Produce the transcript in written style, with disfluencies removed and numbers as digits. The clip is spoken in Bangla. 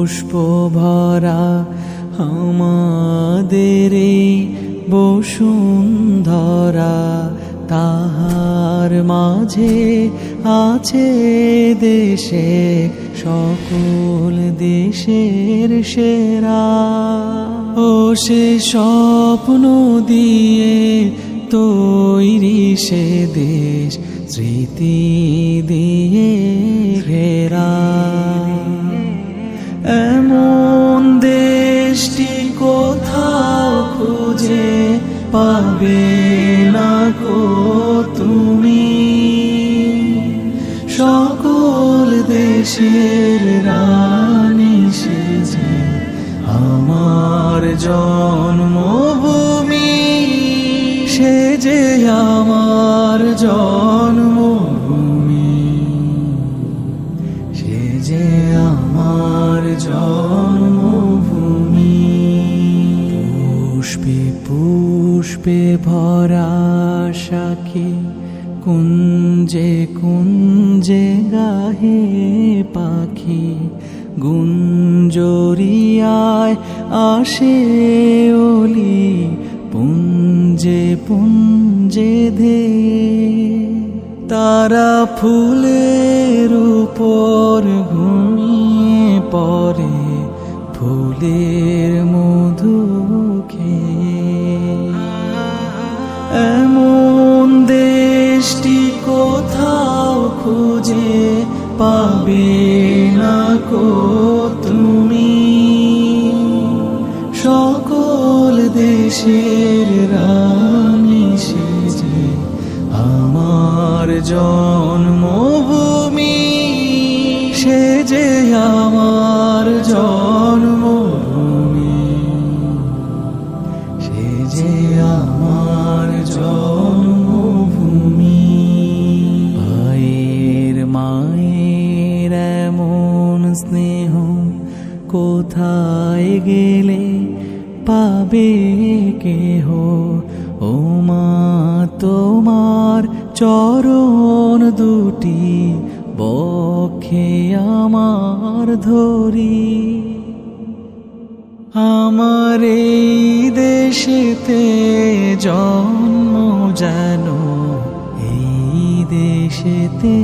পুষ্প ভরা আমাদের এই বসুন্ধরা, তাহার মাঝে আছে দেশে সকল দেশের সেরা। ও সে স্বপ্ন দিয়ে তৈরি সে দেশ, স্মৃতি দিয়ে ঘেরা। এমন দেশটি কোথাও খুঁজে পাবে না গো তুমি, সকল দেশের রানী সেজে আমার জন্মভূমি, সে যে আমার জন্মভূমি, সে যে আমার জন্মভূমি। পুষ্পে পুষ্পে ভরা শাখে কুঞ্জে কুঞ্জে গাহে পাখি, গুঞ্জরিয়ায় আসে ওলি পুঞ্জে পুঞ্জে ধে। তারা ফুলের উপর ঘুমিয়ে পড়ে ফুলের মধু খেয়ে। এমন দেশটি কোথাও খুঁজে পাবে না গো তুমি, সকল দেশের রানী সেজে আমার জন্মভূমি, সে যে আমার জন্মভূমি, সে যে আমার জন্মভূমি। ভাইয়ের মায়ের এমন স্নেহ কোথায় গেলে পাবে কেহ, ও মা তোমার চরণ দুটি বক্ষে আমার ধরি। আমার এই দেশেতে জন্ম যেন এই দেশেতে